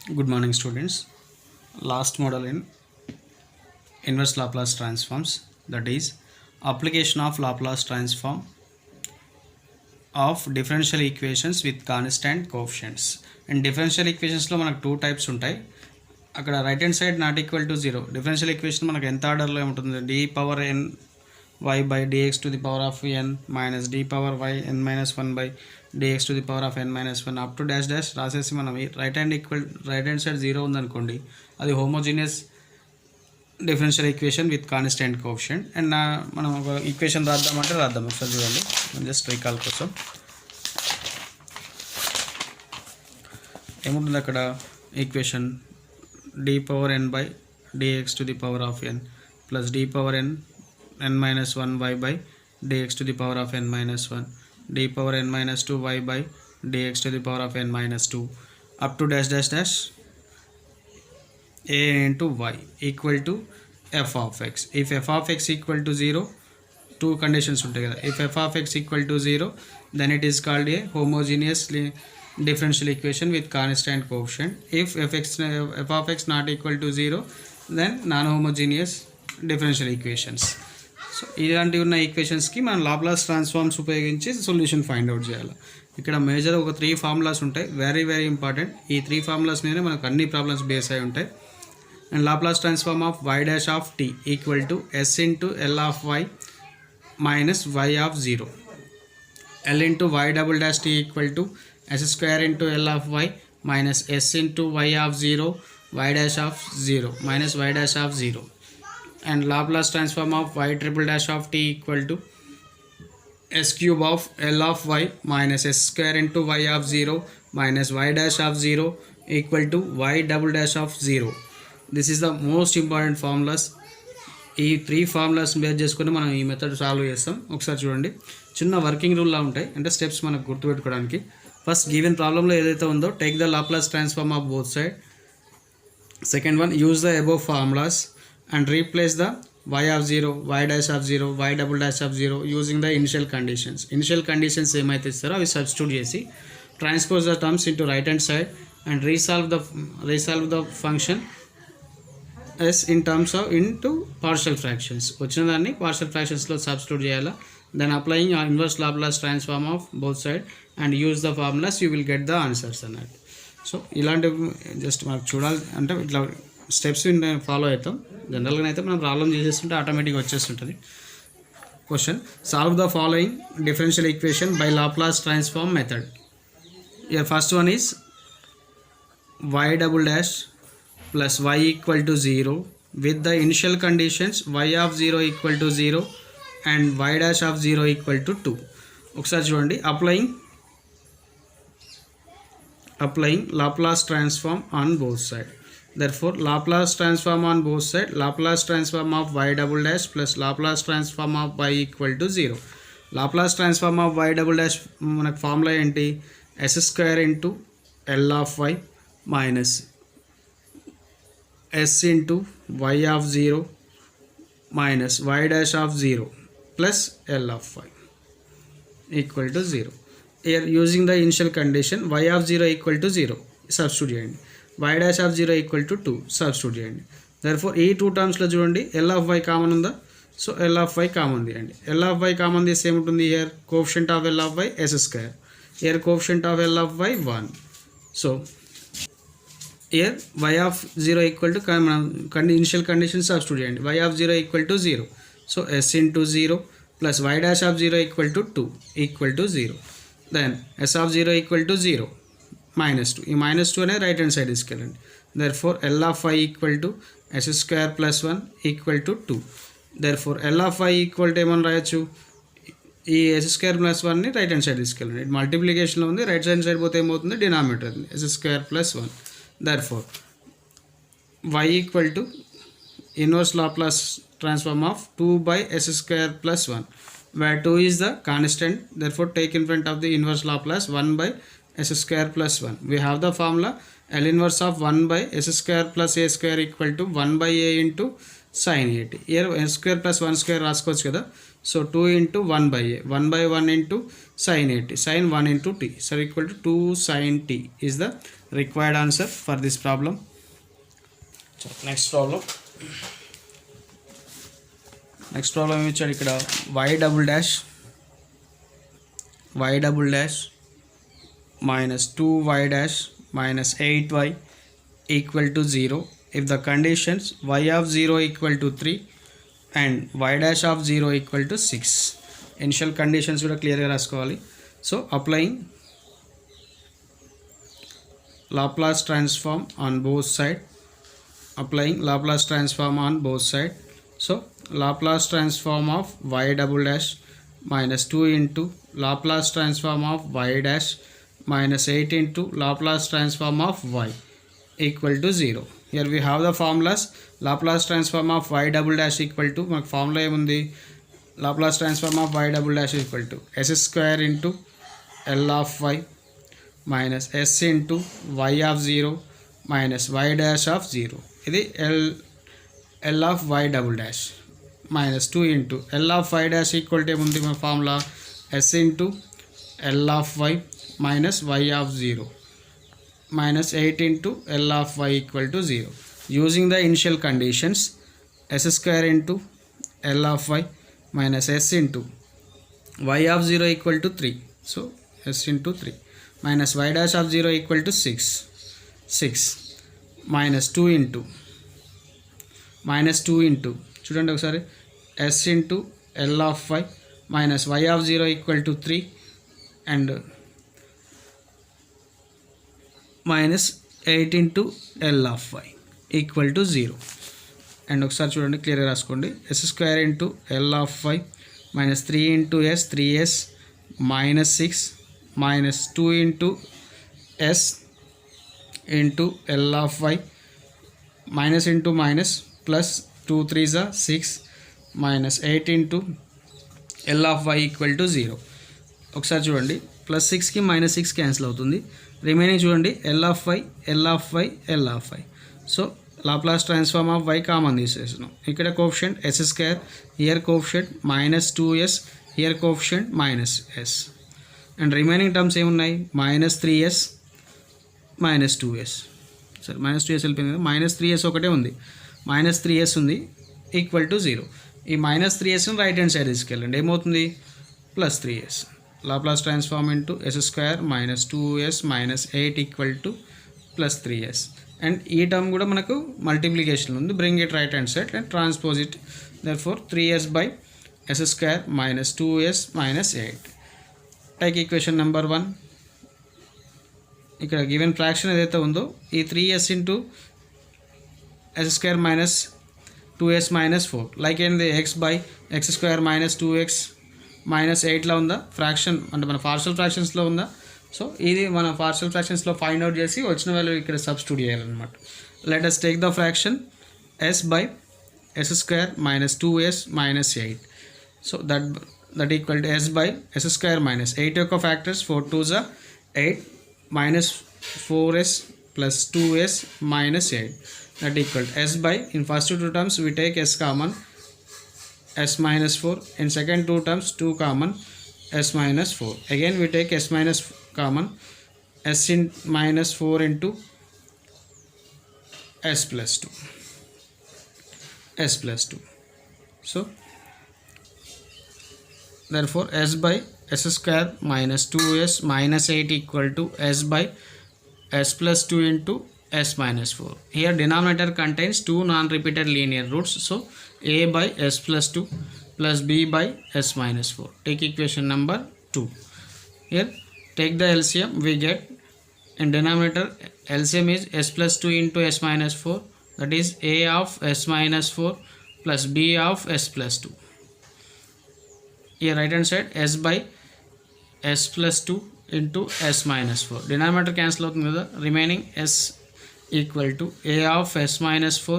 Good morning, students. Last model in inverse Laplace transforms, that is application of Laplace transform of differential equations with constant coefficients. And differential equations లో మనకు two types ఉంటాయి. అక్కడ right hand side not equal to zero differential equation మనకు ఎంత ఆర్డర్లో ఉంటుంది, D power N Y by DX to the power of N minus D power Y N minus one by DX to the power of N minus one up to dash dash రాసేసి మనం right hand side zero ఉందనుకోండి, అది homogeneous differential equation with constant coefficient. And మనం ఒక equation రాద్దామంటే రాద్దాం. ఒకసారి చూడండి, just recall కోసం ఏముంటుంది అక్కడ equation D power N by DX to the power of N plus D power N N minus one Y by DX to the power of N minus one D power N minus two Y by DX to the power of N minus two up to dash dash dash a into y equal to f of x. If f of x equal to 0, two conditions ఉంటాయి కదా. If f of x equal to 0, then it is called a homogeneous differential equation with constant coefficient. If f of x not equal to 0, then non-homogeneous differential equations. So ఇలాంటివి ఉన్న ఈక్వేషన్స్కి మనం Laplace transforms ఉపయోగించి solution find out చేయాలి. ఇక్కడ major ఒక 3 formulas ఉంటాయి, very important. ఈ 3 formulas మీదనే మనకు అన్ని ప్రాబ్లమ్స్ బేస్ అయి ఉంటాయి. And Laplace transform of y dash of t equal to s into L of y minus y of 0. L into y double dash t equal to s square into L of y minus s into y of 0 y dash of 0 minus y dash of 0. And Laplace transform of y triple dash of t equal to s cube of L of y minus s square into y of 0 minus y dash of 0 equal to y double dash of 0. This is the most important formulas. ఈ 3 formulas base చేసుకుని మనం ఈ method solve చేస్తాం. ఒకసారి చూడండి, చిన్న working రూల్లా ఉంటాయి, అంటే స్టెప్స్ మనకు గుర్తుపెట్టుకోవడానికి. ఫస్ట్ గివెన్ ప్రాబ్లంలో ఏదైతే ఉందో take the Laplace transform of both side. Second one, use the above formulas and replace the y of 0 y dash of 0 y double dash of 0 using the initial conditions. Initial conditions ఏమైతే ఇస్తారో అవి substitute చేసి transpose the terms into right hand side and resolve the function s in terms of into partial fractions. వచ్చిన దాన్ని partial ఫ్రాక్షన్స్లో substitute చేయాలా. Then applying inverse Laplace transform of both side and use the formulas you will get the answers అన్నట్టు. So ఇలాంటివి just మనకు చూడాలి అంటే ఇట్లా స్టెప్స్ ఫాలో అవుతాం. జనరల్గా అయితే మనం ప్రాబ్లం చేసేస్తుంటే ఆటోమేటిక్గా వచ్చేస్తుంటుంది. Question, solve the following differential equation by Laplace transform method. Your first one is y double dash plus y equal to 0 with the initial conditions y of 0 equal to 0 and y dash of 0 equal to 2. ఒకసారి చూడండి, applying Laplace transform on both side. Therefore Laplace transform on both side, Laplace transform of y double dash plus Laplace transform of y equal to 0. Laplace transform of y double dash మనకు formula ఏంటి, s square into L of y minus s into y of 0 minus y dash of 0 plus L of y equal to 0. Here using the initial condition y of 0 equal to 0 substitute చేయండి, y dash of 0 equal to 2 substitute చేయండి. therefore ఈ 2 టర్మ్స్లో చూడండి L of y common ఉందా, so L of y common తీయండి. L of y common తీస్తే ఏముంటుంది, here coefficient of L of y s square, here coefficient of L of y 1. So here y of 0 equal to initial condition substitute చేయండి, y of 0 equal to 0, so s into 0 plus y dash of 0 equal to 2 equal to 0. then s of 0 equal to 0 minus 2, ఈ minus 2 అనేది right hand side తీసుకెళ్ళండి. therefore L of y equal to s square plus 1 equal to 2. therefore L of y equal to ఏమని రాయొచ్చు, ఈ s square plus 1ని right hand side తీసుకెళ్ళండి. ఇది మల్టిప్లికేషన్లో ఉంది, రైట్ హ్యాండ్ సైడ్ పోతే ఏమవుతుంది, denominator s square plus 1. therefore y equal to inverse Laplace transform of 2 by s square plus 1, where 2 is the constant. therefore take in front of the inverse Laplace 1 by s square plus 1. we have the formula L inverse of 1 by s square plus a square equal to 1 by a into sin a t. here s square plus 1 square రాసుకోవచ్చు కదా, so 2 into 1 by a, 1 by 1 into sin a t, sin 1 into t, so equal to 2 sin t is the required answer for this problem. So next problem ఏమి ఇచ్చాడు ఇక్కడ y double dash minus 2y dash minus 8y equal to 0 if the conditions y of 0 equal to 3 and y dash of 0 equal to 6. Initial conditions కూడా క్లియర్గా రాసుకోవాలి. So applying Laplace transform on both side, so Laplace transform of y double dash minus 2 into Laplace transform of y dash minus 8 into Laplace transform of y equal to 0. Here we have the formulas. Laplace transform of y double dash equal to మనకు formula ఏముంది, Laplace transform of y double dash equal to s square into L of y minus s into y of 0 minus y dash of 0. ఇది L of y double dash minus 2 into L of y dash equal to ఏముంది మన formula s into L of y minus y of 0 minus 8 into L of y equal to 0. Using the initial conditions, s square into L of y minus s into y of 0 equal to 3. So s into 3 minus y dash of 0 equal to 6 minus 2 into చూడండి ఒకసారి s into L of y minus y of 0 equal to 3 and minus 8 into L of y equal to 0. And ఒకసారి చూడండి క్లియర్గా రాసుకోండి. s square into L of y minus 3 into s 3s minus 6 minus 2 into s into L of y minus into minus plus 2 3s are 6 minus 8 into L of y equal to 0. ఒకసారి చూడండి plus 6కి minus 6 cancel అవుతుంది. Remaining చూడండి L of y L of y L of y. So Laplace transform of y common తీసేసినాం. ఇక్కడ coefficient s square, here coefficient minus 2s, here coefficient minus s. And remaining terms ఏమున్నాయి minus 3s minus 2s. సరే minus 2s వెళ్ళిపోయింది కదా, minus 3s ఒకటే ఉంది, minus 3s ఉంది equal to 0. ఈ minus 3sని రైట్ హ్యాండ్ సైడ్ తీసుకెళ్ళండి, ఏమవుతుంది plus 3s. Laplace transform into s square minus 2s minus 8 equal to plus 3s. And ఈ టర్మ్ కూడా మనకు మల్టిప్లికేషన్ ఉంది, bring it right hand side and transpose it. therefore 3s by s square minus 2s minus 8. Take equation number 1. ఇక్కడ given fraction ఏదైతే ఉందో ఈ 3s into s square minus 2s minus 4 like ఏంది x by x square minus 2x minus 8లో ఉందా fraction, అంటే మన partial ఫ్రాక్షన్స్లో ఉందా. So ఇది మన పార్షల్ ఫ్రాక్షన్స్లో ఫైండ్ అవుట్ చేసి వచ్చిన వాల్యూ ఇక్కడ సబ్స్టిట్యూట్ చేయాలన్నమాట. Let us take the fraction s by s square minus 2s minus 8. So that equal to s by s square minus 8 యొక్క factors 4 2s are 8 minus 4s plus 2s minus 8. that equal to s by, in first two terms we take s common, s minus 4, in second two terms 2 common, s minus 4. again we take s minus common, s in minus 4 into s plus 2. So therefore s by s square minus 2s minus 8 equal to s by s plus 2 into s minus 4. here denominator contains two non-repeated linear roots, so a by s plus 2 plus b by s minus 4. take equation number 2. here take the LCM, we get in denominator LCM is s plus 2 into s minus 4, that is a of s minus 4 plus b of s plus 2. here right hand side s by s plus 2 into s minus 4, denominator cancel అవుతుంది కదా, remaining s equal to a of s minus 4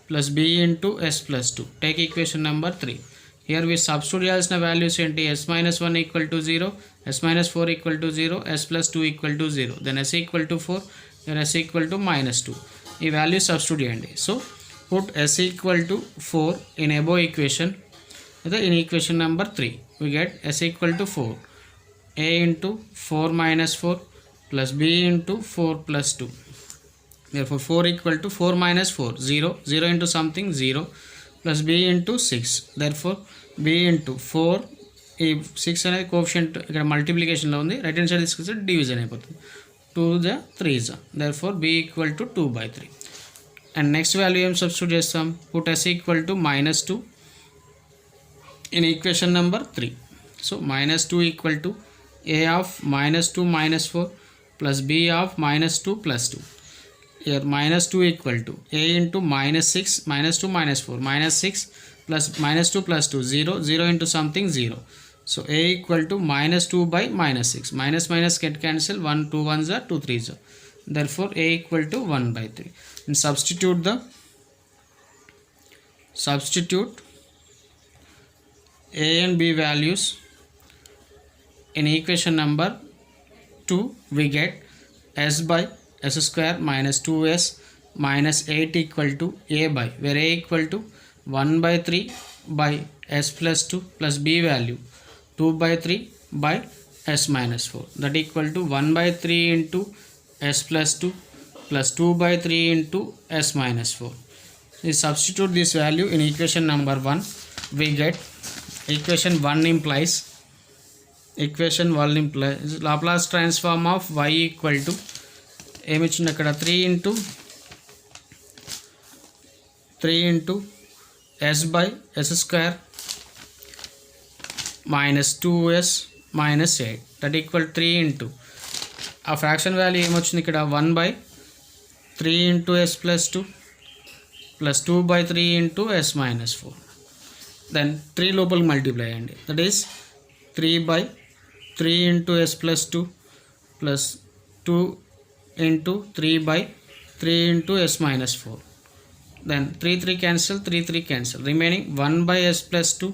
plus b into s plus 2. take equation number 3. here we substitute చేయాల్సిన values ఏంటి, s minus 1 equal to 0, s minus 4 equal to 0, s plus 2 equal to 0, then s equal to 4, then s equal to minus 2. ఈ value substitute చేయండి. So put s equal to 4 in above equation, in equation number 3 we get s equal to 4, a into 4 minus 4 plus b into 4 plus 2. Therefore 4 equal to 4 minus 4 0, 0 into something 0 plus b into 6. Therefore b into 4, ఈ 6 అనేది coefficient ఇక్కడ మల్టిప్లికేషన్లో ఉంది, right hand side తీసుకొస్తే division అయిపోతుంది. 2 the 3 జ, therefore b equal to 2/3. And next value ఏం substitute చేస్తాం, put s equal to -2 in equation number 3. So -2 equal to a of -2 minus 4 plus b of -2 plus 2. Here -2 equal to a into -6 -2 minus 4 -6 plus -2 plus 2 0, 0 into something 0. So a equal to -2 by -6. Minus get cancel, 1 2 1s are 2 3s are. Therefore a equal to 1/3. And substitute a and b values in equation number 2. We get s by s square minus 2s minus 8 equal to a by, where a equal to 1/3 by s plus 2 plus b value 2/3 by s minus 4, that equal to 1/3 into s plus 2 plus 2/3 into s minus 4. We substitute this value in equation number 1. We get equation 1 implies Laplace transform of y equal to ఏమి ఇచ్చింది అక్కడ 3 into s by s square minus 2s minus 8, that equal 3 into ఆ fraction value ఏమొచ్చింది ఇక్కడ 1/3 into s plus 2 plus 2/3 into s minus 4. Then 3 లోపలికి multiply అయ్యండి, that is 3/3 into s plus 2 plus 2 into 3/3 into s minus 4. Then 3 cancel, 3 cancel, remaining 1/s plus 2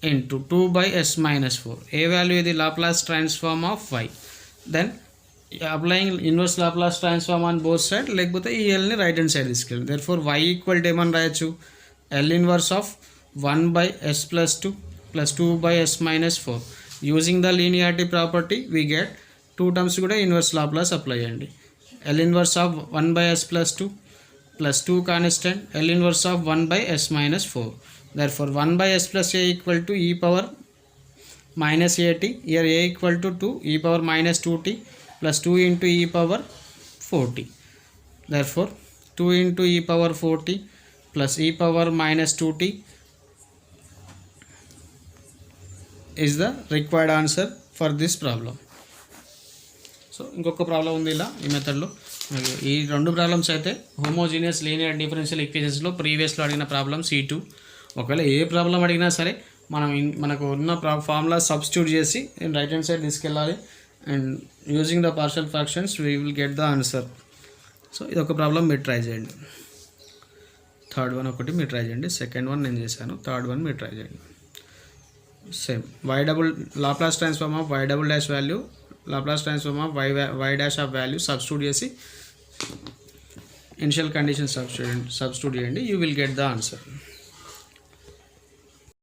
into 2/s minus 4. A value is the Laplace transform of y. Then applying inverse Laplace transform on both sides, లేకపోతే ఈ L ని right hand side తీసుకెళ్ళండి. Therefore y equal to ఏమని రాయొచ్చు, L inverse of 1/s plus 2 plus 2/s minus 4. Using the linearity property we get 2 terms కూడా inverse Laplace apply చేయండి. L inverse of 1/s plus 2 plus 2 constant, L inverse of 1/s minus 4. Therefore 1/s plus a equal to e power minus at. Here a equal to 2 e power minus 2t plus 2 into e power 4t. Therefore 2 into e power 4t plus e power minus 2t is the required answer for this problem. So ఇంకొక problem ఉంది ఇలా ఈ మెథడ్లో. ఈ రెండు problems అయితే homogeneous linear differential ఈక్వేషన్స్లో ప్రీవియస్లో అడిగిన problem C2. ఒకవేళ ఏ ప్రాబ్లం అడిగినా సరే మనకు ఉన్న ఫార్ములా సబ్స్టిట్యూట్ చేసి రైట్ హ్యాండ్ సైడ్ తీసుకెళ్ళాలి, and using the partial fractions we will get the answer. So ఇది ఒక ప్రాబ్లం మీరు ట్రై చేయండి. థర్డ్ వన్ ఒకటి మీరు ట్రై చేయండి, సెకండ్ వన్ నేను చేశాను, థర్డ్ వన్ మీరు ట్రై చేయండి. Same Laplace transform of y double dash value, Laplace transform of y dash of value substitute చేసి ఇనిషియల్ కండిషన్ సబ్స్టిట్యూట్ చేయండి, you will get the answer.